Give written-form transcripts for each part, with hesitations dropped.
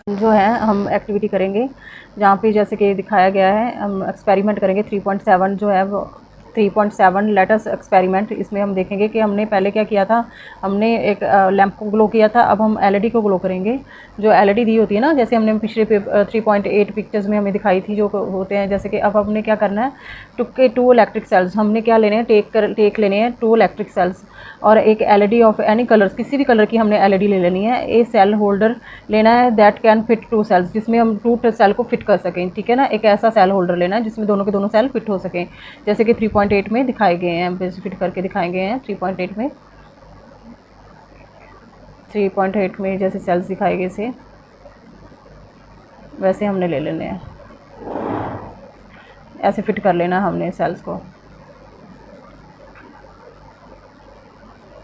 जो है हम एक्टिविटी करेंगे जहाँ पे जैसे कि दिखाया गया है, हम एक्सपेरिमेंट करेंगे 3.7 जो है वो 3.7 लेटस एक्सपेरिमेंट। इसमें हम देखेंगे कि हमने पहले क्या किया था, हमने एक लैंप को ग्लो किया था, अब हम एलईडी को ग्लो करेंगे। जो एलईडी दी होती है ना, जैसे हमने पिछले 3.8 पिक्चर्स में हमें दिखाई थी जो होते हैं, जैसे कि अब हमने क्या करना है, टू इलेक्ट्रिक सेल्स हमने क्या लेने हैं, टेक लेने हैं 2 इलेक्ट्रिक सेल्स और एक एलईडी ऑफ एनी कलर्स, किसी भी कलर की हमने एलईडी ले लेनी है। ए सेल होल्डर लेना है दैट कैन फिट 2 सेल्स, जिसमें हम 2 सेल को फिट कर सकें, ठीक है ना। एक ऐसा सेल होल्डर लेना है जिसमें दोनों के दोनों सेल फिट हो सकें, जैसे कि 3.8 में दिखाए गए हैं, फिट करके दिखाए गए हैं 3.8 में जैसे सेल्स दिखाए गए से वैसे हमने ले लेने हैं, ऐसे फिट कर लेना हमने सेल्स को,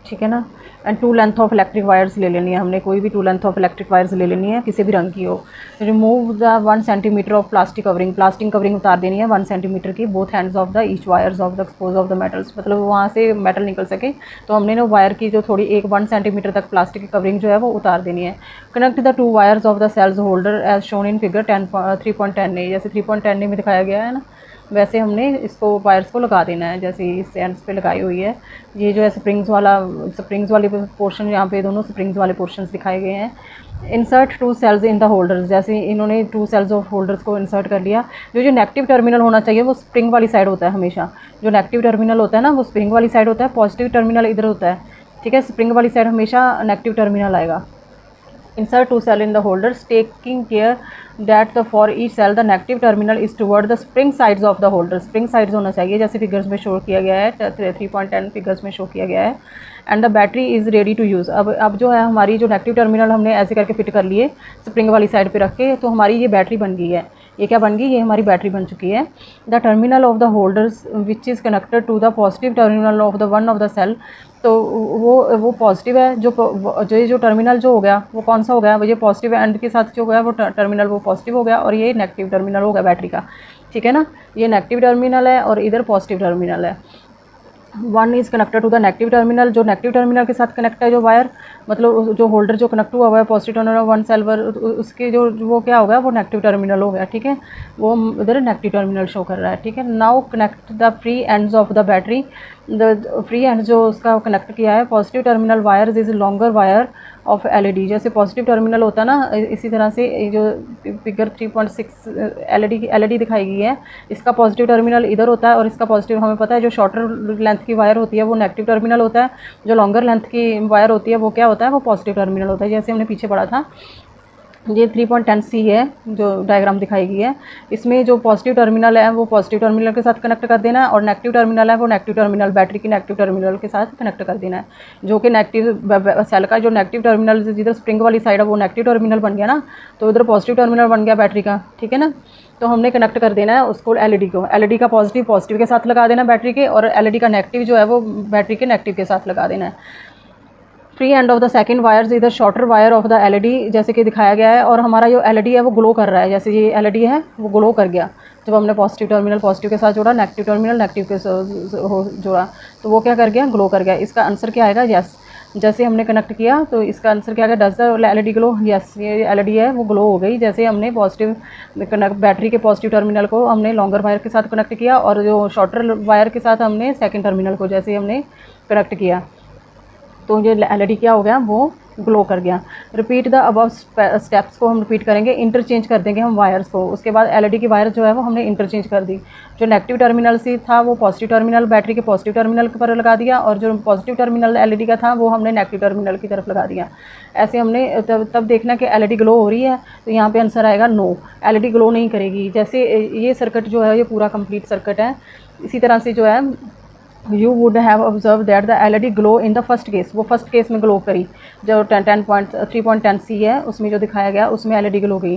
ठीक है ना। And 2 length of electric wires ले लेनी है हमने, कोई भी 2 लेंथ ऑफ इलेक्ट्रिक वायर्स ले लेनी है, किसी भी रंग की हो। Remove the 1 centimetre of plastic covering उतार देनी है 1 सेंटीमीटर की, both hands of the each wires of the expose of the metals, मतलब वहाँ से मेटल निकल सके। तो हमने ना वायर की जो थोड़ी 1 सेंटीमीटर तक प्लास्टिक की कवरिंग जो है वो उतार देनी है। Connect the 2 wires of the cells holder as shown in figure 3.10 A, जैसे 3.10 ए में दिखाया गया है ना, वैसे हमने इसको वायर्स को लगा देना है, जैसे इस एंड्स पे लगाई हुई है। ये जो है स्प्रिंग्स वाली पोर्शन, यहाँ पे दोनों स्प्रिंग्स वाले पोर्शंस दिखाए गए हैं। Insert 2 cells in the holders, जैसे इन्होंने 2 सेल्स ऑफ होल्डर्स को इंसर्ट कर लिया। जो नेगेटिव टर्मिनल होना चाहिए वो स्प्रिंग वाली साइड होता है हमेशा, जो नेगेटिव टर्मिनल होता है ना वो स्प्रिंग वाली साइड होता है, पॉजिटिव टर्मिनल इधर होता है, ठीक है। स्प्रिंग वाली साइड हमेशा नेगेटिव टर्मिनल आएगा। Insert 2 cells in the holders, taking care that for each cell the negative terminal is toward the spring sides of the holder. Spring sides होना चाहिए, जैसे फिगर्स में शो किया गया है, 3.10 फिगर्स में शो किया गया है। And the battery is ready to use. अब जो है हमारी जो नेगेटिव टर्मिनल हमने ऐसे करके फिट कर लिए स्प्रिंग वाली साइड पे रख के, तो हमारी ये बैटरी बन गई है। ये क्या बन गई, ये हमारी बैटरी बन चुकी है। The terminal of the holders which is connected to the positive terminal of the one of the cell, तो वो पॉजिटिव है। जो टर्मिनल जो हो गया वो कौन सा हो गया, वो ये पॉजिटिव एंड के साथ जो गया वो टर्मिनल वो पॉजिटिव हो गया, और ये नेगेटिव टर्मिनल हो गया बैटरी का, ठीक है ना। ये नेगेटिव टर्मिनल है और इधर पॉजिटिव टर्मिनल है। 1 is connected to the negative terminal, जो नेगेटिव टर्मिनल के साथ कनेक्ट है जो वायर, मतलब जो होल्डर जो कनेक्ट हुआ है पॉजिटिव टर्मिनल 1 सेल पर, उसके जो वो क्या हो गया, वो नेगेटिव टर्मिनल हो गया, ठीक है। वो इधर नेगेटिव टर्मिनल शो कर रहा है, ठीक है। Now connect the free ends of the battery, the free and जो उसका कनेक्ट किया है positive terminal wire is longer wire of LED, जैसे पॉजिटिव टर्मिनल होता है ना, इसी तरह से जो फिगर 3.6 एलईडी दिखाई गई है, इसका पॉजिटिव टर्मिनल इधर होता है और इसका पॉजिटिव हमें पता है, जो शॉर्टर लेंथ की वायर होती है वो नेगेटिव टर्मिनल होता है, जो लॉन्गर लेंथ की वायर होती है वो क्या होता है, वो पॉजिटिव टर्मिनल होता है, जैसे हमने पीछे पढ़ा था। ये 3.10 सी है जो डायग्राम दिखाई गई है, इसमें जो पॉजिटिव टर्मिनल है वो पॉजिटिव टर्मिनल के साथ कनेक्ट कर देना है, और नेगेटिव टर्मिनल है वो नेगेटिव टर्मिनल बैटरी की नेगेटिव टर्मिनल के साथ कनेक्ट कर देना है। जो कि नेगेटिव सेल का जो नेगेटिव टर्मिनल जिधर स्प्रिंग वाली साइड है वो नेगेटिव टर्मिनल बन गया ना, तो उधर पॉजिटिव टर्मिनल बन गया बैटरी का, ठीक है ना। तो हमने कनेक्ट कर देना है उसको एलईडी को, एलईडी का पॉजिटिव के साथ लगा देना बैटरी के, और एलईडी का नेगेटिव जो है वो बैटरी के नेगेटिव के साथ लगा देना है। Free end of the second wires इधर shorter wire of the LED, जैसे कि दिखाया गया है, और हमारा जो एलईडी है वो ग्लो कर रहा है, जैसे ये एलईडी है वो ग्लो कर गया जब हमने पॉजिटिव टर्मिनल पॉजिटिव के साथ जोड़ा, नेगेटिव टर्मिनल नेगेटिव के साथ जोड़ा, तो वो क्या कर गया, ग्लो कर गया। इसका आंसर क्या आएगा, यस। जैसे हमने कनेक्ट किया तो इसका आंसर क्या आएगा, does the LED glow, yes. ये एलईडी है वो ग्लो हो गई, जैसे हमने पॉजिटिव बैटरी के पॉजिटिव टर्मिनल को हमने लॉन्गर वायर के साथ कनेक्ट किया, और जो शॉर्टर वायर के साथ हमने सेकेंड टर्मिनल को जैसे हमने कनेक्ट किया, तो ये एलईडी क्या हो गया, वो ग्लो कर गया। रिपीट द अबव स्टेप्स को हम रिपीट करेंगे, इंटरचेंज कर देंगे हम वायर्स को। उसके बाद एलईडी की वायर जो है वो हमने इंटरचेंज कर दी, जो नेगेटिव टर्मिनल से था वो पॉजिटिव टर्मिनल बैटरी के पॉजिटिव टर्मिनल पर लगा दिया, और जो पॉजिटिव टर्मिनल एलईडी का था वो हमने नेगेटिव टर्मिनल की तरफ लगा दिया। ऐसे हमने तब देखना कि एलईडी ग्लो हो रही है, तो यहाँ पे आंसर आएगा नो, एलईडी ग्लो नहीं करेगी। जैसे ये सर्किट जो है ये पूरा कंप्लीट सर्किट है, इसी तरह से जो है you would have observe that the LED glow in the first case, वो फर्स्ट केस में ग्लो करी, जो 3.10 सी है उसमें जो दिखाया गया उसमें एलईडी ग्लो गई,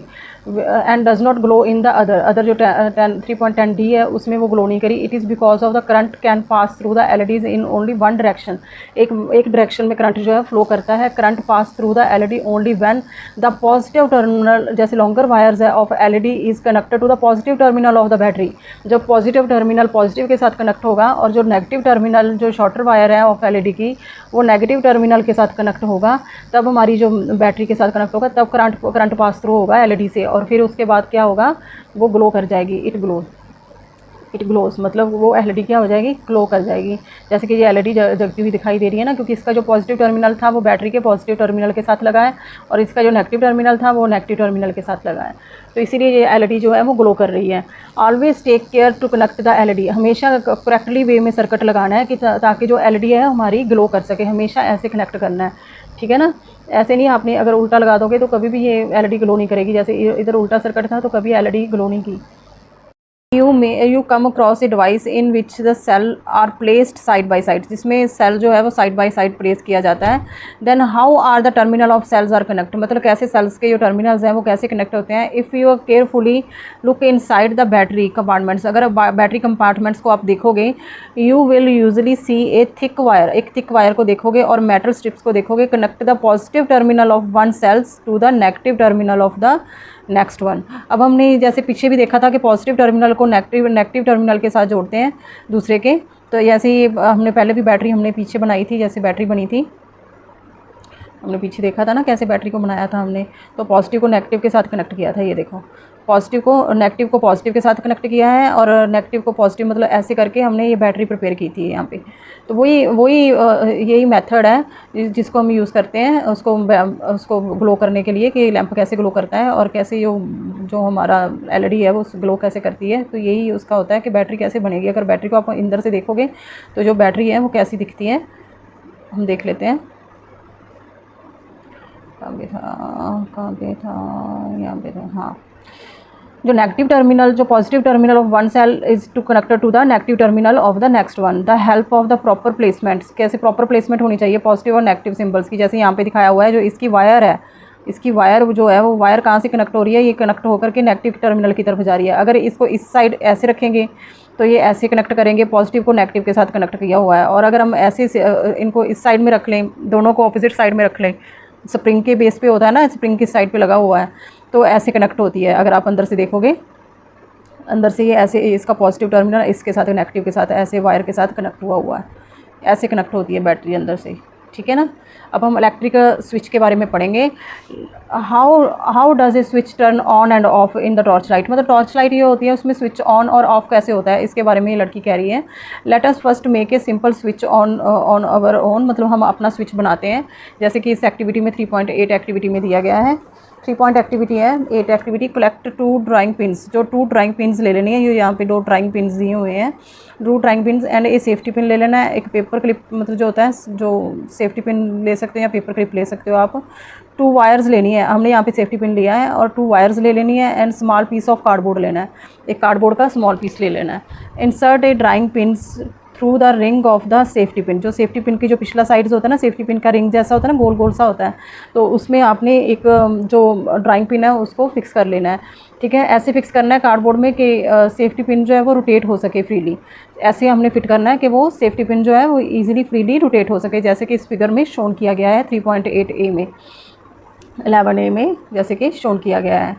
and does not glow in the other जो 3.10 डी है उसमें वो ग्लो नहीं करी। It is because of the current can pass through the LEDs in only one direction, एक डायरेक्शन में करंट जो है फ्लो करता है। Current pass through the LED only when the positive terminal, जैसे लॉन्गर वायर्स है of LED is connected to the positive terminal of the battery, जब positive terminal positive के साथ कनेक्ट होगा और जो नेगेटिव नेगेटिव टर्मिनल जो शॉर्टर वायर है ऑफ एलईडी की वो नेगेटिव टर्मिनल के साथ कनेक्ट होगा, तब हमारी जो बैटरी के साथ कनेक्ट होगा तब करंट पास थ्रू होगा एलईडी से, और फिर उसके बाद क्या होगा, वो ग्लो कर जाएगी। इट ग्लोस मतलब वो एलईडी क्या हो जाएगी, ग्लो कर जाएगी। जैसे कि ये एलईडी जगती हुई दिखाई दे रही है ना, क्योंकि इसका जो पॉजिटिव टर्मिनल था वो बैटरी के पॉजिटिव टर्मिनल के साथ लगा है, और इसका जो नेगेटिव टर्मिनल था वो नेगेटिव टर्मिनल के साथ लगा है, तो इसीलिए ये एलईडी जो है वो ग्लो कर रही है। Always take care to connect the LED, हमेशा करेक्टली वे में सर्किट लगाना है कि ताकि जो एलईडी है हमारी ग्लो कर सके, हमेशा ऐसे कनेक्ट करना है, ठीक है ना। ऐसे नहीं, आपने अगर उल्टा लगा दोगे तो कभी भी ये एलईडी ग्लो नहीं करेगी। जैसे इधर उल्टा सर्किट था तो कभी एलईडी ग्लो नहीं की। You come across a device in which the cell are placed side by side, जिसमें सेल जो है वो साइड बाय साइड प्लेस किया जाता है। Then how are the terminal of cells are connect, मतलब कैसे सेल्स के जो टर्मिनल्स हैं वो कैसे कनेक्ट होते हैं। If you carefully look inside the battery compartments, अगर बैटरी कंपार्टमेंट्स को आप देखोगे, you will usually see a thick wire, एक थिक वायर को देखोगे और मेटल स्ट्रिप्स को देखोगे। Connect the positive terminal of one cells to the negative terminal of the next one. अब हमने जैसे पीछे भी देखा था कि पॉजिटिव टर्मिनल को नेगेटिव टर्मिनल के साथ जोड़ते हैं दूसरे के, तो ऐसे ही हमने पहले भी बैटरी हमने पीछे बनाई थी, जैसे बैटरी बनी थी हमने पीछे देखा था ना कैसे बैटरी को बनाया था हमने, तो पॉजिटिव को नेगेटिव के साथ कनेक्ट किया था। ये देखो, पॉजिटिव को नेगेटिव को पॉजिटिव के साथ कनेक्ट किया है, और नेगेटिव को पॉजिटिव, मतलब ऐसे करके हमने ये बैटरी प्रिपेयर की थी यहाँ पे। तो वही यही मेथड है जिसको हम यूज़ करते हैं उसको ग्लो करने के लिए, कि लैंप कैसे ग्लो करता है और कैसे जो हमारा एलईडी है वो ग्लो कैसे करती है। तो यही उसका होता है कि बैटरी कैसे बनेगी। अगर बैटरी को आप अंदर से देखोगे तो जो बैटरी है वो कैसी दिखती है, हम देख लेते हैं। कहाँ पे था, यहाँ पे था, हाँ। जो नेगेटिव टर्मिनल, जो positive terminal of one cell is to connected to the negative terminal of the next one. The help of the proper placements, कैसे प्रॉपर प्लेसमेंट होनी चाहिए पॉजिटिव और नेगेटिव सिंबल्स की। जैसे यहाँ पे दिखाया हुआ है, जो इसकी वायर है, इसकी वायर जो है वो वायर कहाँ से कनेक्ट हो रही है, ये कनेक्ट होकर के नेगेटिव टर्मिनल की तरफ जा रही है। अगर इसको इस साइड ऐसे रखेंगे तो ये ऐसे कनेक्ट करेंगे, पॉजिटिव को नेगेटिव के साथ कनेक्ट किया हुआ है। और अगर हम ऐसे इनको इस साइड में रख लें, दोनों को ऑपोजिट साइड में रख लें, स्प्रिंग के बेस पे होता है ना, स्प्रिंग की साइड पे लगा हुआ है, तो ऐसे कनेक्ट होती है। अगर आप अंदर से देखोगे, अंदर से ये ऐसे, इसका पॉजिटिव टर्मिनल इसके साथ नेगेटिव के साथ ऐसे वायर के साथ कनेक्ट हुआ है, ऐसे कनेक्ट होती है बैटरी अंदर से, ठीक है ना। अब हम इलेक्ट्रिक स्विच के बारे में पढ़ेंगे। How does a switch turn on end of in the torch light, मतलब टॉर्च लाइट ये होती है, उसमें स्विच ऑन और ऑफ कैसे होता है, इसके बारे में ये लड़की कह रही है। Let us first make a simple switch on our own, मतलब हम अपना स्विच बनाते हैं। जैसे कि इस एक्टिविटी में 3.8 एक्टिविटी में दिया गया है, 3 एक्टिविटी है, 8 एक्टिविटी। कलेक्ट 2 ड्राइंग पिन्स, जो 2 ड्राइंग पिन्स ले लेनी है, ये यहाँ पे 2 ड्राइंग पिन्स दिए हुए हैं, 2 drawing pins and A safety pin ले लेना है। एक पेपर क्लिप, मतलब जो होता है, जो सेफ्टी पिन ले सकते हो या पेपर क्लिप ले सकते हो आप। 2 वायर्स लेनी है, हमने यहाँ पे सेफ्टी पिन लिया है, और 2 वायर्स ले लेनी है and small piece of cardboard लेना है, एक कार्डबोर्ड का स्मॉल पीस ले लेना है। Insert A drawing pins through the ring of the safety pin, जो सेफ्टी पिन की जो पिछला साइड्स होता है ना, सेफ्टी पिन का रिंग जैसा होता है ना, गोल गोल सा होता है, तो उसमें आपने एक जो ड्राइंग पिन है उसको फिक्स कर लेना है, ठीक है। ऐसे फिक्स करना है कार्डबोर्ड में कि सेफ्टी पिन जो है वो रोटेट हो सके फ्रीली, ऐसे हमने फिट करना है कि वो सेफ्टी पिन जो है वो ईजिली फ्रीली रोटेट हो सके, जैसे कि इस फिगर में शोन किया गया है 3.8A में, 11A में जैसे कि शोन किया गया है,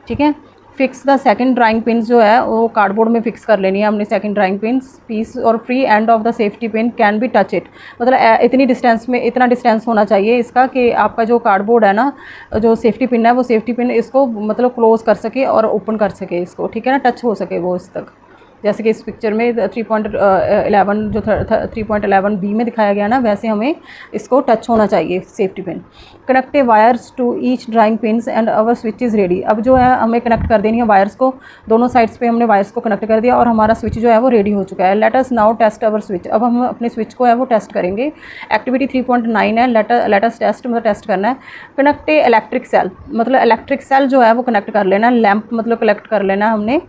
ठीक है। Fix the second drawing pin जो है वो कार्डबोर्ड में फिक्स कर लेनी है हमने सेकंड ड्राइंग पिन पीस, और free end of the safety pin can be touch it, मतलब इतनी डिस्टेंस में, इतना डिस्टेंस होना चाहिए इसका कि आपका जो कार्डबोर्ड है ना, जो सेफ्टी पिन है वो सेफ्टी पिन इसको मतलब क्लोज कर सके और ओपन कर सके इसको, ठीक है ना, टच हो सके वो इस तक। जैसे कि इस पिक्चर में 3.11 जो 3.11B में दिखाया गया ना, वैसे हमें इसको टच होना चाहिए safety pin. Connect a wires to each drawing pins and our switch is ready. अब जो है हमें कनेक्ट कर देनी है वायर्स को, दोनों साइड्स पे हमने वायर्स को कनेक्ट कर दिया और हमारा स्विच जो है वो रेडी हो चुका है। Let us now test our switch, अब हम अपने स्विच को है वो टेस्ट करेंगे। एक्टिविटी 3.9 है, लेट अस टेस्ट, मतलब टेस्ट करना है। कनेक्ट ए इलेक्ट्रिक सेल, मतलब इलेक्ट्रिक सेल जो है वो कनेक्ट कर लेना, लैंप मतलब कलेक्ट कर लेना हमने,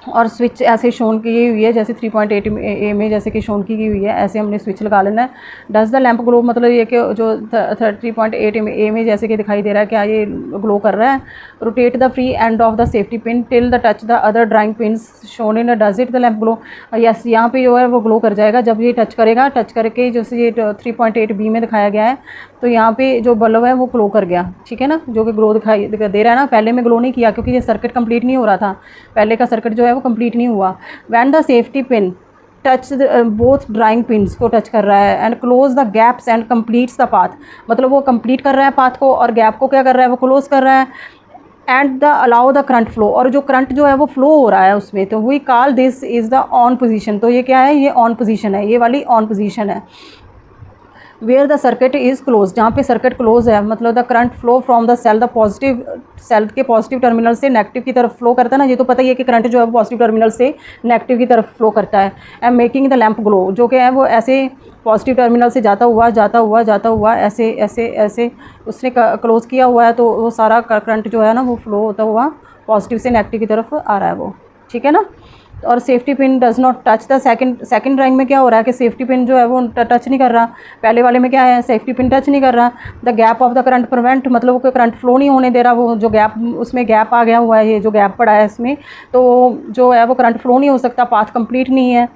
और स्विच ऐसे शोन की हुई है जैसे 3.8A में जैसे कि शोन की हुई है, ऐसे हमने स्विच लगा लेना है। डज द लैंप ग्लो, मतलब ये कि जो 3.8A में जैसे कि दिखाई दे रहा है, क्या ये ग्लो कर रहा है। Rotate the free end of the safety pin till the touch the other drawing pins shown in, does it the lamp glow. Yes, यहाँ पे जो है वो ग्लो कर जाएगा जब ये टच करेगा, टच करके जैसे ये 3.8B में दिखाया गया है, तो यहाँ पे जो बल्ब है वो ग्लो कर गया, ठीक है ना, जो कि ग्लो दिखाई दे रहा है ना। पहले में ग्लो नहीं किया क्योंकि ये सर्किट कंप्लीट नहीं हो रहा था, पहले का सर्किट जो है वो कंप्लीट नहीं हुआ। When the safety pin touch both drawing pins को टच कर रहा है, and close the gaps and completes the path, मतलब वो कंप्लीट कर रहा है पाथ को और गैप को क्या कर रहा है, वो क्लोज कर रहा है। And the allow the current flow, और जो करंट जो है वो फ्लो हो रहा है उसमें, तो we call this is the on position. तो ये क्या है, ये ऑन पोजीशन है, ये वाली ऑन पोजीशन है। Where the circuit is close, जहाँ पे सर्किट क्लोज है, मतलब the current flow from the cell, the positive cell के पॉजिटिव टर्मिनल से नेगेटिव की तरफ फ्लो करता है ना, ये तो पता ही है कि करंट जो है वो पॉजिटिव टर्मिनल से नेगेटिव की तरफ फ्लो करता है। And making the lamp glow, जो कि है वो ऐसे पॉजिटिव टर्मिनल से जाता हुआ ऐसे ऐसे ऐसे उसने क्लोज किया हुआ है, तो वो सारा करंट जो है ना वो फ्लो होता हुआ पॉजिटिव से नेगेटिव की तरफ आ रहा है वो, ठीक है ना। और safety pin does not touch the second drawing में क्या हो रहा है कि सेफ्टी पिन जो है वो टच नहीं कर रहा। पहले वाले में क्या है, सेफ्टी पिन टच नहीं कर रहा। The gap of the current prevent, मतलब वो करंट फ्लो नहीं होने दे रहा, वो जो गैप उसमें गैप आ गया हुआ है, ये जो गैप पड़ा है इसमें, तो जो है वो करंट फ्लो नहीं हो सकता, पाथ कंप्लीट नहीं है।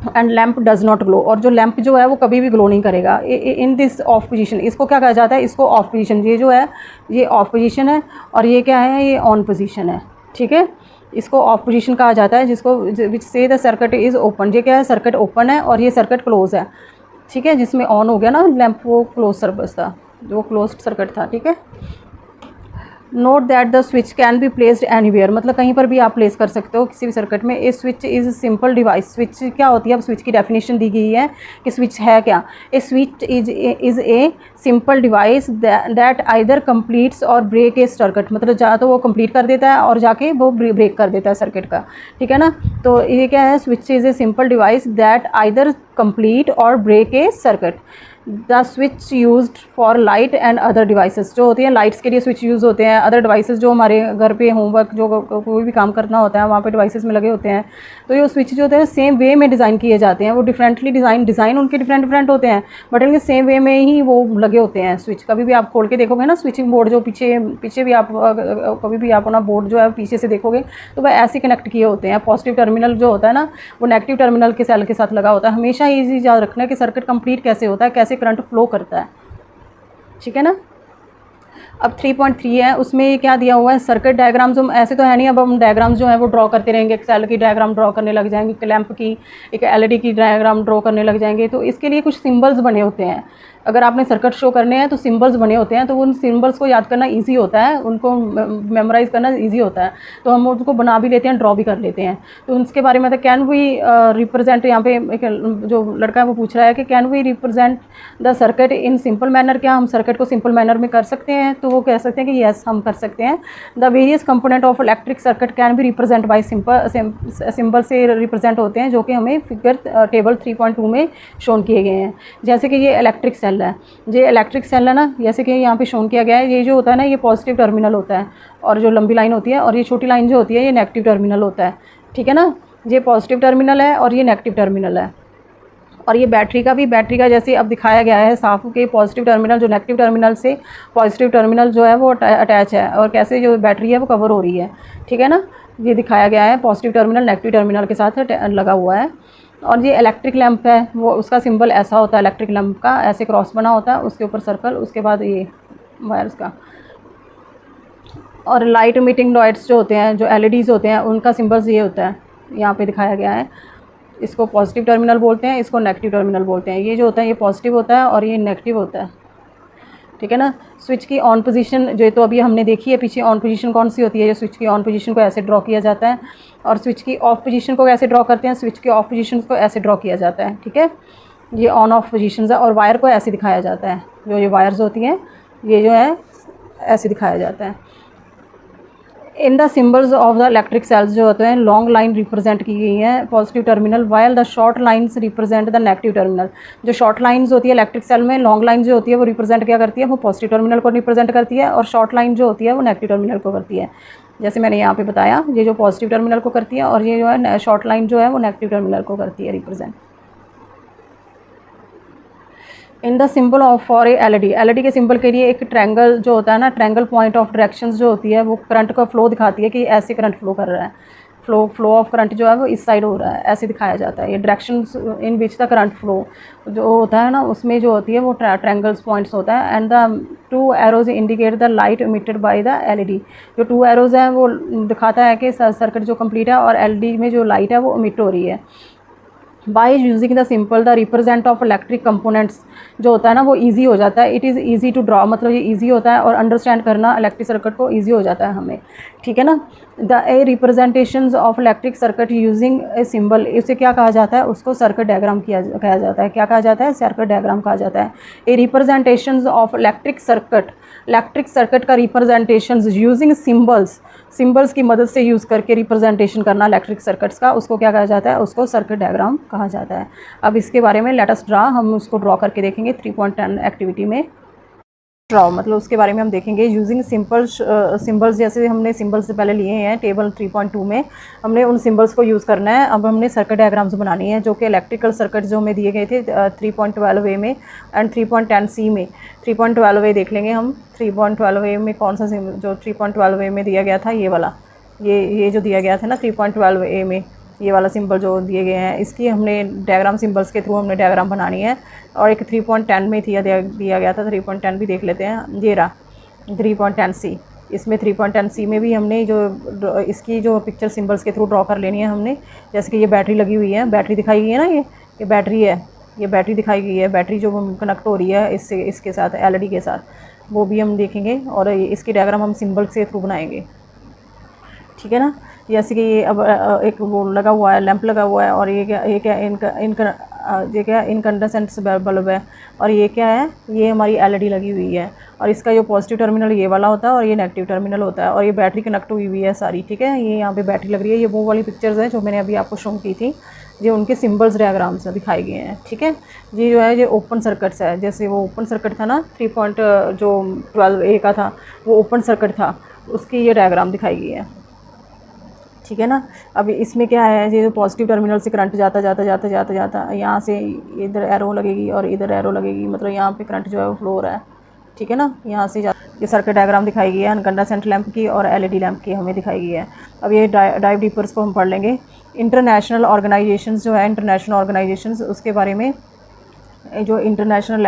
And lamp does not glow, और जो लैम्प जो है वो कभी भी ग्लो नहीं करेगा इन दिस ऑफ पोजीशन। इसको क्या कहा जाता है, इसको ऑफ पोजीशन, ये जो है ये ऑफ पोजीशन है, और ये क्या है, ये ऑन पोजीशन है, ठीक है। इसको ऑफ पोजीशन कहा जाता है, जिसको विच से द सर्किट इज़ ओपन, ये क्या है, सर्किट ओपन है और ये सर्किट क्लोज है, ठीक है। जिसमें ऑन हो गया ना लैम्प, वो क्लोज सर्किट था, जो क्लोज सर्किट था, ठीक है। Note that the switch can be placed anywhere, मतलब कहीं पर भी आप प्लेस कर सकते हो किसी भी सर्किट में। A switch is simple device, switch क्या होती है, अब स्विच की डेफिनेशन दी गई है कि स्विच है क्या। A switch is a simple device that either completes or break a circuit, मतलब या तो वो कंप्लीट कर देता है और जाके वो ब्रेक कर देता है सर्किट का, ठीक है ना। तो ये क्या है, switch is a simple device that either complete or break a circuit. The switch used for light and other devices, जो होती हैं लाइट्स के लिए स्विच यूज़ होते हैं। अदर डिवाइसेस जो हमारे घर पे होमवर्क जो कोई भी काम करना होता है वहाँ पे डिवाइसेस में लगे होते हैं, तो ये स्विच जो होते हैं सेम वे में डिज़ाइन किए जाते हैं। वो डिफरेंटली डिज़ाइन उनके डिफरेंट होते हैं, बट इनके सेम वे में ही वो लगे होते हैं स्विच। कभी भी आप खोल के देखोगे ना स्विचिंग बोर्ड, जो पीछे भी आप कभी भी आप अपना बोर्ड जो है पीछे से देखोगे तो वह ऐसे कनेक्ट किए होते हैं। पॉजिटिव टर्मिनल जो होता है ना वो नेगेटिव टर्मिनल के सेल के साथ लगा होता है। हमेशा ये चीज़ याद रखना है कि सर्किट कंप्लीट कैसे होता है, कैसे करंट फ्लो करता है, ठीक है ना। अब 3.3 है, उसमें ये क्या दिया हुआ है, सर्किट डायग्राम्स। हम ऐसे तो है नहीं, अब हम डायग्राम्स जो है वो ड्रॉ करते रहेंगे, एक सेल की डायग्राम ड्रॉ करने लग जाएंगे, एक लैंप की, एक एलईडी की डायग्राम ड्रॉ करने लग जाएंगे। तो इसके लिए कुछ सिंबल्स बने होते हैं। अगर आपने सर्किट शो करने हैं तो सिंबल्स बने होते हैं, तो उन सिंबल्स को याद करना ईजी होता है, उनको मेमोराइज़ करना ईजी होता है, तो हम उनको बना भी लेते हैं, ड्रॉ भी कर लेते हैं। तो उसके बारे में तो कैन वी रिप्रेजेंट, यहाँ पे एक जो लड़का है वो पूछ रहा है कि can we represent the circuit in simple manner, क्या हम सर्किट को सिंपल मैनर में कर सकते हैं। तो वो कह सकते हैं कि येस हम कर सकते हैं। The various component of electric circuit can be represent by symbol से रिप्रेजेंट होते हैं, जो कि हमें फिगर टेबल 3.2 में शोन किए गए हैं। जैसे कि ये इलेक्ट्रिक सेल है, ये इलेक्ट्रिक सेल है ना, जैसे कि यहाँ पे शोन किया गया है। ये जो होता है ना ये पॉजिटिव टर्मिनल होता है, और जो लंबी लाइन होती है, और ये छोटी लाइन जो होती है ये नेगेटिव टर्मिनल होता है, ठीक है ना। ये पॉजिटिव टर्मिनल है और ये नेगेटिव टर्मिनल है। और ये बैटरी का जैसे अब दिखाया गया है साफ के पॉजिटिव टर्मिनल जो नेगेटिव टर्मिनल से पॉजिटिव टर्मिनल जो है वो अटैच है, और कैसे जो बैटरी है वो कवर हो रही है, ठीक है ना। ये दिखाया गया है पॉजिटिव टर्मिनल नेगेटिव टर्मिनल के साथ लगा हुआ है। और ये इलेक्ट्रिक लैंप है, वो उसका सिंबल ऐसा होता है, इलेक्ट्रिक लैंप का ऐसे क्रॉस बना होता है, उसके ऊपर सर्कल, उसके बाद ये वायर्स का। और लाइट इमिटिंग लाइट्स जो होते हैं, जो एलईडीज़ होते हैं, उनका सिंबल्स ये होता है, यहाँ पे दिखाया गया है। इसको पॉजिटिव टर्मिनल बोलते हैं, इसको नेगेटिव टर्मिनल बोलते हैं। ये जो होता है ये पॉजिटिव होता है और ये नेगेटिव होता है, ठीक है ना। स्विच की ऑन पोजीशन जो तो अभी हमने देखी है पीछे, ऑन पोजीशन कौन सी होती है, ये स्विच की ऑन पोजीशन को ऐसे ड्रॉ किया जाता है। और स्विच की ऑफ पोजीशन को कैसे ड्रॉ करते हैं, स्विच की ऑफ पोजीशन को ऐसे ड्रॉ किया जाता है, ठीक है। ये ऑन ऑफ पोजीशन है। और वायर को ऐसे दिखाया जाता है, जो ये वायर्स होती हैं ये जो है ऐसे दिखाया जाता है। In the symbols of the electric sales जो होते हैं लॉन्ग लाइन रिप्रेजेंट की गई हैं positive terminal, while the short lines represent the negative terminal. जो शॉर्ट लाइंस होती है इलेक्ट्रिक सेल में, लॉन्ग लाइन जो होती है वो रिप्रेजेंट क्या करती है, वो पॉजिटिव टर्मिनल को रिप्रेजेंट करती है, और शॉर्ट लाइन जो होती है वो नेगेटिव टर्मिनल को करती है। जैसे मैंने यहाँ पे बताया, ये जो पॉजिटिव टर्मिनल को करती है, और ये जो है शॉर्ट लाइन जो है वो नेगेटिव टर्मिनल को करती है represent. In the symbol of for a LED के सिंबल के लिए एक ट्रायंगल जो होता है ना, ट्रायंगल पॉइंट ऑफ डायरेक्शंस जो होती है वो करंट का फ्लो दिखाती है कि ऐसे करंट फ्लो कर रहा है, फ्लो ऑफ करंट जो है वो इस साइड हो रहा है, ऐसे दिखाया जाता है। ये directions in which the current flow जो होता है ना, उसमें जो होती है वो ट्रायंगल्स पॉइंट्स होता है। And the 2 arrows indicate the light emitted by the LED. जो 2 एरोज हैं वो दिखाता है कि सर्किट जो कंप्लीट है और एलईडी में जो लाइट है वो इमिट हो रही है। By using the simple the represent of electric components जो होता है ना वो इजी हो जाता है। It is easy to draw, मतलब ये इजी होता है और अंडरस्टैंड करना इलेक्ट्रिक सर्किट को इजी हो जाता है हमें, ठीक है ना। The A representations of electric circuit using a symbol, इसे क्या कहा जाता है, उसको सर्किट डायग्राम कहा जाता है। क्या कहा जाता है, सर्किट डायग्राम कहा जाता है। ए रिप्रेजेंटेशंस ऑफ इलेक्ट्रिक सर्किट का रिप्रेजेंटेशंस यूजिंग सिंबल्स की मदद से यूज़ करके रिप्रेजेंटेशन करना इलेक्ट्रिक सर्किट्स का, उसको क्या कहा जाता है, उसको सर्किट डायग्राम कहा जाता है। अब इसके बारे में लेट अस ड्रा, हम उसको ड्रॉ करके देखेंगे 3.10 एक्टिविटी में। ड्रॉ मतलब उसके बारे में हम देखेंगे यूजिंग सिंबल्स, जैसे हमने सिंबल्स से पहले लिए हैं टेबल 3.2 में, हमने उन सिंबल्स को यूज़ करना है। अब हमने सर्किट डायग्राम्स बनानी है जो कि इलेक्ट्रिकल सर्किट जो हमें दिए गए थे 3.12a में एंड 3.10c में। 3.12a देख लेंगे हम। 3.12a में कौन सा जो 3.12a में दिया गया था, ये वाला, ये जो दिया गया था ना 3.12a में, ये वाला सिंबल जो दिए गए हैं, इसकी हमने डायग्राम सिंबल्स के थ्रू हमने डायग्राम बनानी है। और एक 3.10 में दिया गया था, 3.10 भी देख लेते हैं। ये रहा 3.10c, इसमें 3.10c में भी हमने जो इसकी जो पिक्चर सिंबल्स के थ्रू ड्रॉ कर लेनी है हमने। जैसे कि ये बैटरी लगी हुई है, बैटरी दिखाई गई है ना, ये बैटरी है, ये बैटरी दिखाई गई है। बैटरी जो कनेक्ट हो रही है इसके साथ, LED के साथ, वो भी हम देखेंगे और इसकी डायग्राम हम सिंबल्स के थ्रू बनाएंगे, ठीक है ना। जैसे कि ये अब एक वो लगा हुआ है, लैंप लगा हुआ है, और ये क्या इनकंडेंसेंट बल्ब है, और ये क्या है, ये हमारी LED लगी हुई है। और इसका जो पॉजिटिव टर्मिनल ये वाला होता है और ये नेगेटिव टर्मिनल होता है, और ये बैटरी कनेक्ट हुई हुई है सारी, ठीक है। ये यहाँ पे बैटरी लग रही है। ये वो वाली पिक्चर्स हैं जो मैंने अभी आपको शो की थी, जो उनके सिंबल्स डायग्राम्स दिखाए गए हैं, ठीक है। ये जो है ये ओपन सर्किट्स है। जैसे वो ओपन सर्किट था ना 3.12a का था, वो ओपन सर्किट था, उसकी ये डायग्राम दिखाई गई है, ठीक है ना। अब इसमें क्या है, ये जो पॉजिटिव टर्मिनल से करंट जाता यहाँ से इधर एरो लगेगी और इधर एरो लगेगी, मतलब यहाँ पे करंट जो है वो फ्लो हो रहा है, ठीक है ना। यहाँ से ये सर्किट डायग्राम दिखाई गई है इनकंडेंसेंट लैंप की और LED लैंप की हमें दिखाई गई है। अब ये डाइव डीपर्स को हम पढ़ लेंगे। इंटरनेशनल ऑर्गेनाइजेशंस जो है, इंटरनेशनल ऑर्गेनाइजेशंस, उसके बारे में जो इंटरनेशनल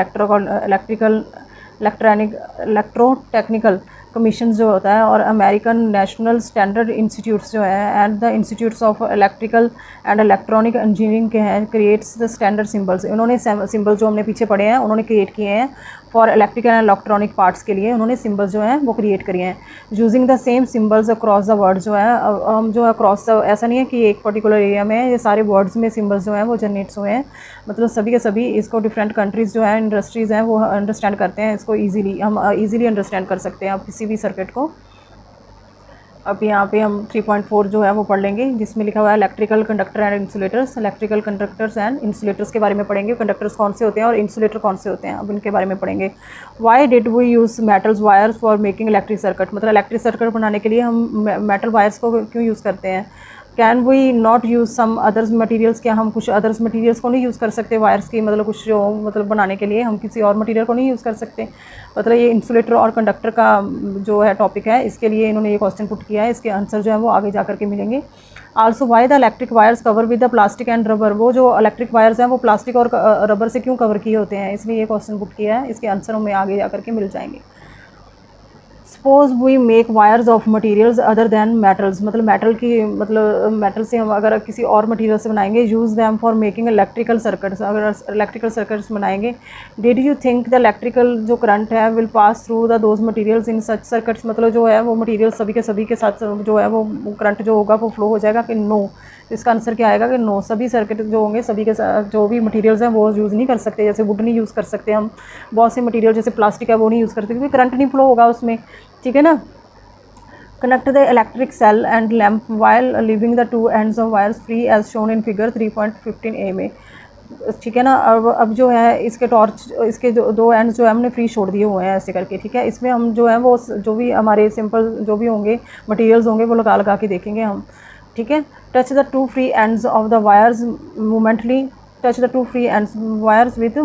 इलेक्ट्रोटेक्निकल कमीशन जो होता है, और अमेरिकन नेशनल स्टैंडर्ड इंस्टीट्यूट्स जो है and the institutes of electrical and electronic engineering के हैं, क्रिएट्स द स्टैंडर्ड सिंबल्स। उन्होंने सिंबल जो हमने पीछे पढ़े हैं उन्होंने क्रिएट किए हैं for electrical and electronic parts के लिए, उन्होंने सिंबल्स जो हैं वो क्रिएट करिए हैं। Using the same symbols across the word जो है, हम जो है अक्रॉस द, ऐसा नहीं है कि एक पर्टिकुलर एरिया में ये सारे वर्ड्स में सिंबल्स जो हैं वो जनरेट्स हुए हैं, मतलब सभी के सभी इसको डिफरेंट कंट्रीज़ जो है, इंडस्ट्रीज़ हैं, वो अंडरस्टैंड करते हैं इसको ईजिली। हम ईजिली अंडरस्टैंड कर सकते हैं आप किसी भी सर्किट को। अब यहाँ पे हम 3.4 जो है वो पढ़ लेंगे, जिसमें लिखा हुआ है electrical conductor and insulators. Electrical conductors and insulators के बारे में पढ़ेंगे, कंडक्टर्स कौन से होते हैं और इंसुलेटर कौन से होते हैं, अब इनके बारे में पढ़ेंगे। Why did we use metals wires for making electric circuit, मतलब इलेक्ट्रिक सर्किट बनाने के लिए हम मेटल वायर्स को क्यों यूज़ करते हैं। Can we not use some others materials, क्या हम कुछ अदर्स मटीरियल्स को नहीं यूज़ कर सकते वायर्स की, मतलब कुछ जो मतलब बनाने के लिए हम किसी और मटीरियल को नहीं यूज़ कर सकते। मतलब ये इंसुलेटर और कंडक्टर का जो है टॉपिक है, इसके लिए इन्होंने ये क्वेश्चन पुट किया है, इसके आंसर जो है वो आगे जा करके मिलेंगे। Also why the electric wires cover with the plastic and rubber, वो जो इलेक्ट्रिक वायर्स हैं वो प्लास्टिक और रबर से क्यों कवर किए होते हैं, इसलिए ये क्वेश्चन पुट किया है, इसके आंसर हमें आगे जा करके मिल जाएंगे। Suppose we make wires of materials other than metals, मतलब मेटल की, मतलब मेटल से हम अगर किसी और मटीरियल से बनाएंगे, use them for making electrical circuits, अगर इलेक्ट्रिकल सर्किट्स बनाएंगे। Did you think the electrical जो करंट है will pass through the those materials in such circuits, मतलब जो है वो मटीरियल सभी के साथ जो है वो करंट जो होगा वो फ्लो हो जाएगा कि नो। इसका आंसर क्या आएगा कि नो, सभी सर्किट जो होंगे सभी के साथ जो भी मटेरियल्स हैं वो यूज़ नहीं कर सकते। जैसे वुड नहीं यूज़ कर सकते हम, बहुत से मटेरियल जैसे प्लास्टिक है वो नहीं यूज़ करते क्योंकि करंट नहीं फ्लो होगा उसमें, ठीक है ना। Connect the electric cell and lamp while leaving the two ends of wires free as shown in figure 3.15a में, ठीक है ना। अब जो है इसके टॉर्च, इसके दो एंड्स जो है हमने फ्री छोड़ दिए हुए हैं ऐसे करके, ठीक है। इसमें हम जो है वो जो भी हमारे सिंपल जो भी होंगे मटेरियल्स होंगे वो लगा के देखेंगे हम, ठीक है। Touch the two free ends of the wires momentarily, touch the two free ends wires with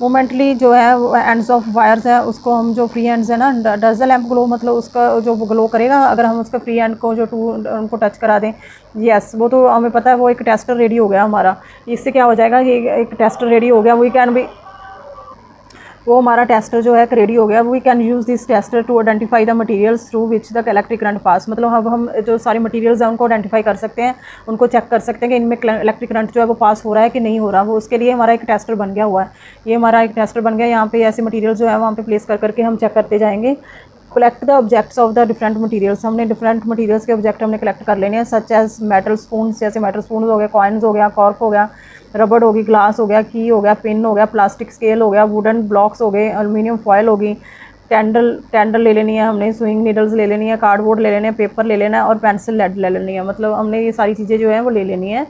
momentarily जो है एंड्स ऑफ वायर्स है उसको हम जो फ्री एंड्स है ना, डज द लैम्प ग्लो, मतलब उसका जो ग्लो करेगा अगर हम उसका फ्री एंड को जो टू उनको टच करा दें। यस, वो तो हमें पता है, वो एक टेस्टर रेडी हो गया हमारा। इससे क्या हो जाएगा, ये एक टेस्टर रेडी हो गया। वी कैन बी वो हमारा टेस्टर जो है रेडी हो गया। We can use this tester to identify the materials through which the electric current pass. मतलब अब हम जो सारे मटेरियल्स हैं उनको आइडेंटिफाई कर सकते हैं, उनको चेक कर सकते हैं कि इनमें इलेक्ट्रिक करंट जो है वो पास हो रहा है कि नहीं हो रहा। वो उसके लिए हमारा एक टेस्टर बन गया हुआ है। ये हमारा एक टेस्टर बन गया। यहाँ पे ऐसे मटेरियल जो है वहाँ पे प्लेस कर करके हम चेक करते जाएंगे। Collect the objects of the different materials. हमने डिफरेंट मटेरियल्स के ऑब्जेक्ट हमने कलेक्ट कर लेने हैं, सच एज मेटल स्पून, जैसे मेटल स्पून हो गया, कॉइन्स हो गया, कॉर्क हो गया, रबड़ होगी, ग्लास हो गया, की हो गया, पिन हो गया, प्लास्टिक स्केल हो गया, वुडन ब्लॉक्स हो गए, एल्युमिनियम फॉयल होगी, कैंडल ले लेनी है हमने, स्विंग नीडल्स ले लेनी है, कार्डबोर्ड ले लेने हैं, पेपर ले लेना है और पेंसिल लेड ले लेनी है। मतलब हमने ये सारी चीज़ें जो है वो ले लेनी है।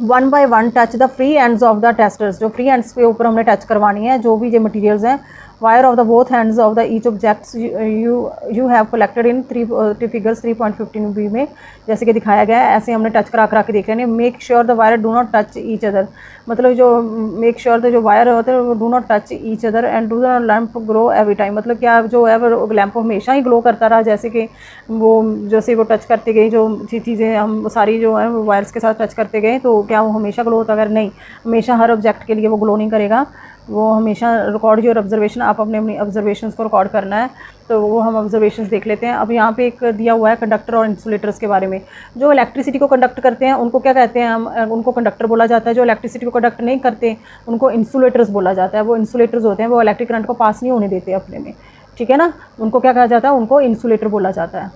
One by one touch the free ends of the testers. जो फ्री एंड्स के ऊपर हमने टच करवानी है जो भी ये मटेरियल्स हैं। Wire of the both hands of the each objects you have collected in figures 3.15b में जैसे कि दिखाया गया है। ऐसे हमने टच करा के देख लेंगे। Make sure the wire do not touch each other. मतलब जो मेक श्योर द जो वायर होते हैं वो do not touch each other and do the lamp glow every time. मतलब क्या जो है वो लैम्प हमेशा ही ग्लो करता रहा, जैसे कि वो जैसे वो टच करते गए जो चीज़ें हम सारी जो है वो वायर्स के साथ टच करते गए तो क्या वो हमेशा ग्लो होता? अगर नहीं, हमेशा हर ऑब्जेक्ट के लिए वो ग्लो नहीं करेगा। वो हमेशा रिकॉर्ड योर ऑब्जर्वेशन, आप अपने अपनी ऑब्जर्वेशंस को रिकॉर्ड करना है। तो वो हम ऑब्जर्वेशंस देख लेते हैं। अब यहाँ पे एक दिया हुआ है कंडक्टर और इंसुलेटर्स के बारे में। जो इलेक्ट्रिसिटी को कंडक्ट करते हैं उनको क्या कहते हैं? हम उनको कंडक्टर बोला जाता है। जो इलेक्ट्रिसिटी को कंडक्ट नहीं करते उनको इंसुलेटर्स बोला जाता है। वो इंसुलेटर्स होते हैं, वो इलेक्ट्रिक करंट को पास नहीं होने देते अपने में, ठीक है ना। उनको क्या कहा जाता है? उनको इंसुलेटर बोला जाता है।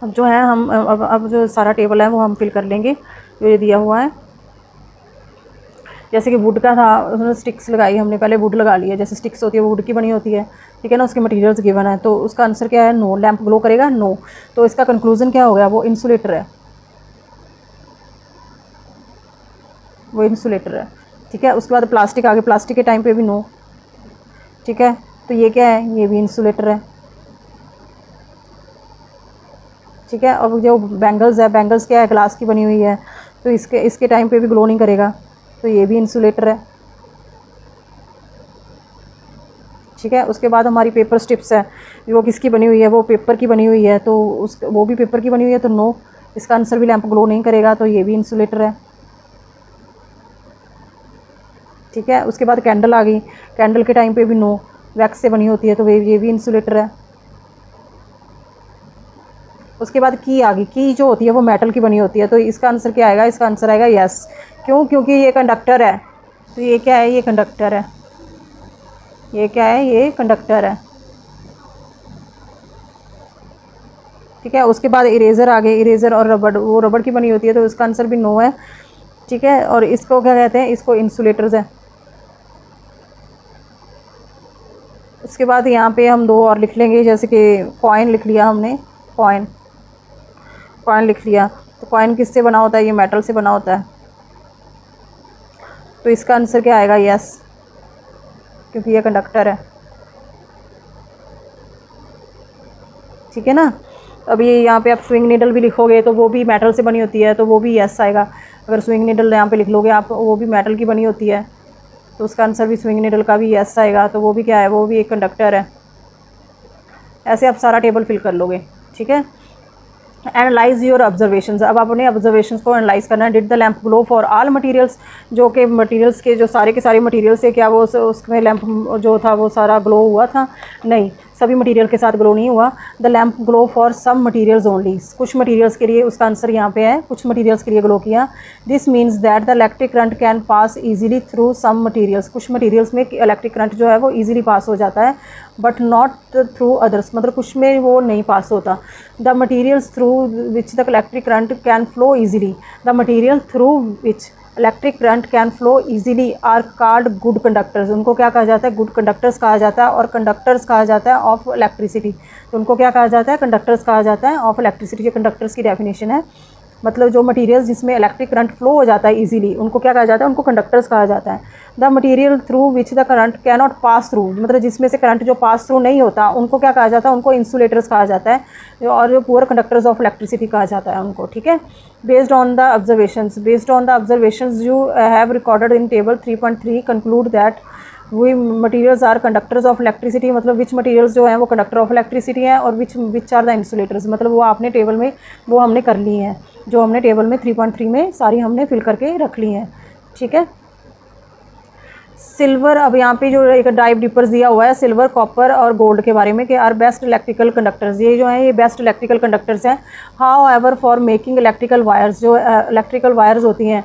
अब जो है हम अब जो सारा टेबल है वो हम फिल कर लेंगे जो ये दिया हुआ है। जैसे कि वुड का था, उसमें स्टिक्स लगाई हमने, पहले वुड लगा लिया। जैसे स्टिक्स होती है वो वुड की बनी होती है, ठीक है ना। उसके मटेरियल्स गिवन है तो उसका आंसर क्या है? नो। लैंप ग्लो करेगा? नो। तो इसका कंक्लूजन क्या हो गया? वो इंसुलेटर है, वो इंसुलेटर है, ठीक है। उसके बाद प्लास्टिक आगे, प्लास्टिक के टाइम पे भी नो, ठीक है। तो ये क्या है? ये भी इंसुलेटर है, ठीक है। और जो बैंगल्स है, बैंगल्स क्या है? ग्लास की बनी हुई है तो इसके टाइम पे भी ग्लो नहीं करेगा, तो ये भी इंसुलेटर है, ठीक है। उसके बाद हमारी पेपर स्ट्रिप्स है, वो किसकी बनी हुई है? वो पेपर की बनी हुई है, तो वो भी पेपर की बनी हुई है तो नो। इसका आंसर भी लैंप ग्लो नहीं करेगा, तो ये भी इंसुलेटर है, ठीक है। उसके बाद कैंडल आ गई, कैंडल के टाइम पे भी नो, वैक्स से बनी होती है तो ये भी इंसुलेटर है। उसके बाद की आ गई, की जो होती है वो मेटल की बनी होती है, तो इसका आंसर क्या आएगा? इसका आंसर आएगा यस। क्यों? क्योंकि ये कंडक्टर है, तो ये क्या है? ये कंडक्टर है। ये क्या है? ये कंडक्टर है, ठीक है। उसके बाद इरेज़र आ गए, इरेज़र और रबड़, वो रबड़ की बनी होती है तो इसका आंसर भी नो है, ठीक है। और इसको क्या कहते हैं? इसको इंसुलेटर्स है। उसके बाद यहाँ पे हम दो और लिख लेंगे, जैसे कि कॉइन लिख लिया हमने, कॉइन लिख लिया। तो कॉइन किससे बना होता है? ये मेटल से बना होता है, तो इसका आंसर क्या आएगा? यस, क्योंकि ये कंडक्टर है, ठीक है ना। अब ये यहाँ पे आप स्विंग नीडल भी लिखोगे तो वो भी मेटल से बनी होती है, तो वो भी यस आएगा। अगर स्विंग नीडल यहाँ पे लिख लोगे आप, वो भी मेटल की बनी होती है, तो उसका आंसर भी स्विंग नीडल का भी यस आएगा। तो वो भी क्या है? वो भी एक कंडक्टर है। ऐसे आप सारा टेबल फिल कर लोगे, ठीक है। Analyse your observations. अब आप अपने ऑब्जर्वेशंस को एनालाइज करना है। Did the lamp glow for all materials? जो कि मटेरियल्स के जो सारे के सारे मटेरियल्स है, क्या वो उसमें लैंप जो था वो सारा ग्लो हुआ था? नहीं, सभी मटेरियल के साथ ग्लो नहीं हुआ। The lamp glow for some materials only. कुछ मटेरियल्स के लिए, उसका आंसर यहाँ पे है, कुछ मटेरियल्स के लिए ग्लो किया। This means that the electric current can pass easily through some materials. कुछ मटेरियल्स में इलेक्ट्रिक करंट जो है वो ईजिली पास हो जाता है, बट नॉट थ्रू अदर्स। मतलब कुछ में वो नहीं पास होता। The materials through which the electric current can flow easily. The material through which electric current can flow easily are called good conductors. उनको क्या कहा जाता है? गुड कंडक्टर्स कहा जाता है। और कंडक्टर्स कहा जाता है ऑफ इलेक्ट्रिसिटी। तो उनको क्या कहा जाता है? कंडक्टर्स कहा जाता है ऑफ इलेक्ट्रिसिटी। ये कंडक्टर्स की डेफिनेशन है। मतलब जो मटेरियल्स जिसमें इलेक्ट्रिक करंट फ्लो हो जाता है इजीली, उनको क्या कहा जाता है? उनको कंडक्टर्स कहा जाता है। The material through which the current cannot pass through, मतलब जिसमें से करंट जो पास थ्रू नहीं होता, उनको क्या कहा जाता है? उनको इंसुलेटर्स कहा जाता है। और जो पुअर कंडक्टर्स ऑफ इलेक्ट्रिसिटी कहा जाता है उनको, ठीक है। Based on the observations you have recorded in table 3.3 conclude that we materials are conductors of electricity. मतलब विच मटीरियल्स जो हैं वो कंडक्टर ऑफ इलेक्ट्रिसिटी हैं, और विच आर द इंसुलेटर्स। मतलब वो आपने टेबल में वो हमने कर ली हैं, जो हमने टेबल में 3.3 में सारी हमने फिल करके रख ली हैं, ठीक है। सिल्वर, अब यहाँ पे जो एक टाइप डिपर्स दिया हुआ है सिल्वर, कॉपर और गोल्ड के बारे में कि आर बेस्ट इलेक्ट्रिकल कंडक्टर्स, ये जो है ये बेस्ट इलेक्ट्रिकल कंडक्टर्स हैं। However for making electrical wires, जो इलेक्ट्रिकल वायर्स होती हैं,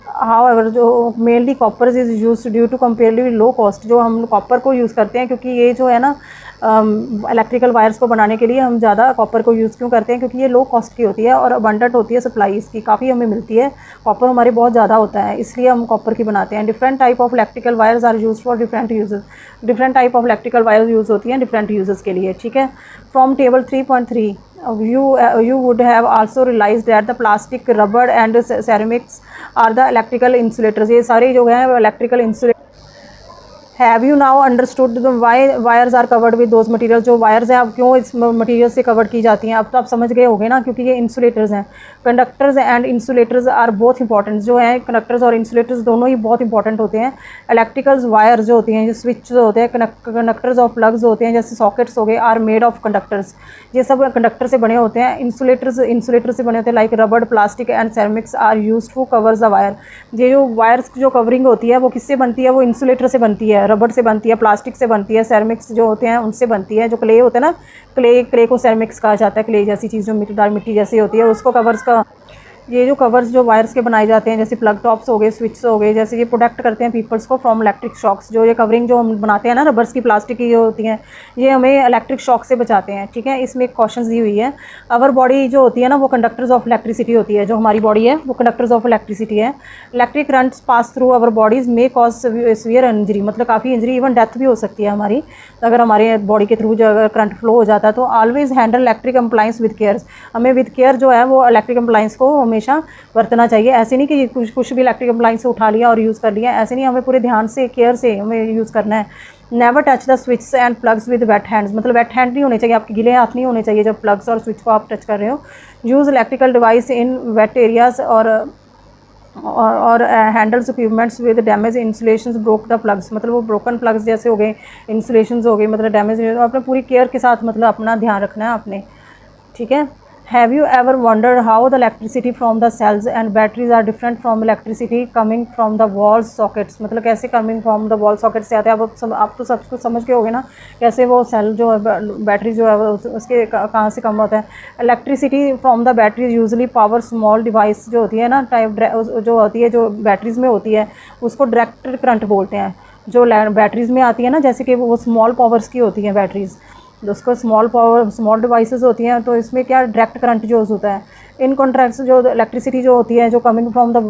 हाउ एवर जो mainly copper is use due to comparatively low cost, जो हम कॉपर को यूज़ करते हैं क्योंकि ये जो है ना इलेक्ट्रिकल वायर्स को बनाने के लिए हम ज़्यादा कॉपर को यूज़ क्यों करते हैं, क्योंकि ये लो कॉस्ट की होती है और अबंडेंट होती है सप्लाई इसकी, काफ़ी हमें मिलती है, कॉपर हमारे बहुत ज़्यादा होता है, इसलिए हम कॉपर की बनाते हैं। Different type of electrical wires are use for different uses, different type of electrical wires use होती हैं डिफरेंट यूजेस के लिए, ठीक है। From table 3.3 you would have also realized that the plastic, rubber and ceramics are the electrical insulators, ये सारे जो हैं electrical insulator. Have you now understood why wires are covered with those material, जो wires हैं अब क्यों इस material से कवर्ड की जाती हैं, अब तो आप समझ गए होंगे ना, क्योंकि ये इंसुलेटर्स हैं। Conductors and insulators are both important, जो हैं कंडक्टर्स और इंसुलेटर्स दोनों ही बहुत इंपॉर्टेंट होते हैं। इलेक्ट्रिकल्स वायर्स जो होती हैं, जो स्विच जो होते हैं, कंडक्टर्स और प्लग्स होते हैं जैसे सॉकेट्स हो गए, आर मेड ऑफ कंडक्टर्स, ये सब कंडक्टर से बने होते हैं। इंसुलेटर से बने होते हैं, like rubber, plastic and ceramics are used to covers the wire, ये जो वायर्स की जो कवरिंग होती है वो किससे बनती है, वो इंसुलेटर से बनती है, रबड़ से बनती है, प्लास्टिक से बनती है, सेरेमिक्स जो होते हैं उनसे बनती है, जो क्ले होते हैं ना, क्ले को सेरेमिक्स कहा जाता है, क्ले जैसी चीज़ जो मिट्टी जैसी होती है उसको कवर्स का, ये जो कवर्स जो वायर्स के बनाए जाते हैं जैसे प्लग टॉप्स हो गए, स्विच हो गए, जैसे ये प्रोटेक्ट करते हैं पीपल्स को फ्रॉम इलेक्ट्रिक शॉक्स, जो ये कवरिंग जो हम बनाते हैं ना रबर्स की, प्लास्टिक की जो होती हैं, ये हमें इलेक्ट्रिक शॉक से बचाते हैं, ठीक है। इसमें एक कॉशंस दी हुई है। अवर बॉडी जो होती है ना वो कंडक्टर्स ऑफ इलेक्ट्रिसिटी होती है, जो हमारी बॉडी है वो कंडक्टर्स ऑफ इलेक्ट्रिसिटी है। Electric currents pass through our bodies may cause severe injury, मतलब काफ़ी इंजरी, इवन डेथ भी हो सकती है हमारी अगर हमारे बॉडी के थ्रू जो अगर करंट फ्लो हो जाता है। तो always handle electric appliance with care, हमें विद केयर जो है वो इलेक्ट्रिक अप्लायंस को हमेशा बरतना चाहिए। ऐसे नहीं कि कुछ भी इलेक्ट्रिक अप्लायंस उठा लिया और यूज़ कर लिया, ऐसे नहीं, हमें पूरे ध्यान से केयर से हमें यूज़ करना है। Never touch the switch and plugs with weight hands, मतलब वेट हैंड नहीं होने चाहिए, आपके गीले हाथ नहीं होने चाहिए जब प्लग्स और स्विच को आप टच कर रहे हो। Use electrical device in wet areas or handles equipments with damage insulations broke the plugs, मतलब वो ब्रोकन प्लग्स जैसे हो गए, इंसुलेशंस हो गई, मतलब डैमेज, आपने पूरी केयर के साथ मतलब अपना ध्यान रखना है आपने, ठीक है। Have you ever wondered how the electricity from the cells and batteries are different from electricity coming from the wall sockets, मतलब कैसे coming from the wall sockets से आते हैं। आप तो सब कुछ समझ के होगे ना कैसे वो सेल जो है बैटरी जो है उसके कहाँ से कम होता है। Electricity from the battery usually power small device जो होती है ना टाइप जो होती है जो बैटरीज में होती है उसको डायरेक्ट करंट बोलते हैं। जो बैटरीज में आती है ना जैसे कि वो स्मॉल पावर्स की होती हैं बैटरीज, उसको स्मॉल डिवाइसेस होती हैं, तो इसमें क्या डायरेक्ट करंट जो होता है। इन कॉन्ट्रैक्ट्स जो इलेक्ट्रिसिटी जो होती है जो कमिंग फ्रॉम द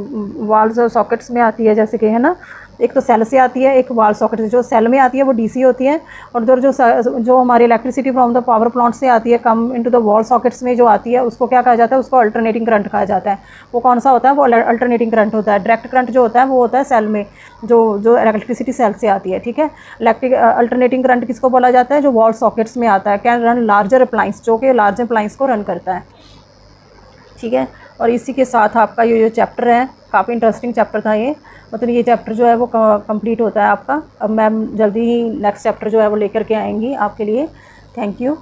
वाल्स और सॉकेट्स में आती है, जैसे कि है ना, एक तो सेल से आती है, एक वाल सॉकेट से। जो सेल में आती है वो डीसी होती है, और जो हमारी electricity from the power plant से आती है come into the wall sockets में जो आती है उसको क्या कहा जाता है, उसको अल्टरनेटिंग करंट कहा जाता है। वो कौन सा होता है, वो अल्टरनेटिंग करंट होता है। डायरेक्ट करंट जो होता है वो होता है सेल में, जो इलेक्ट्रिसिटी सेल से आती है, ठीक है। अल्टरनेटिंग करंट किसको बोला जाता है, जो वॉल सॉकेट्स में आता है, कैन रन लार्जर अप्लायंस, जो कि लार्जर अप्लायंस को रन करता है, ठीक है। और इसी के साथ आपका ये जो चैप्टर है काफ़ी इंटरेस्टिंग चैप्टर था ये, मतलब ये चैप्टर जो है वो कंप्लीट होता है आपका। अब मैम जल्दी ही नेक्स्ट चैप्टर जो है वो लेकर के आएंगी आपके लिए। Thank you.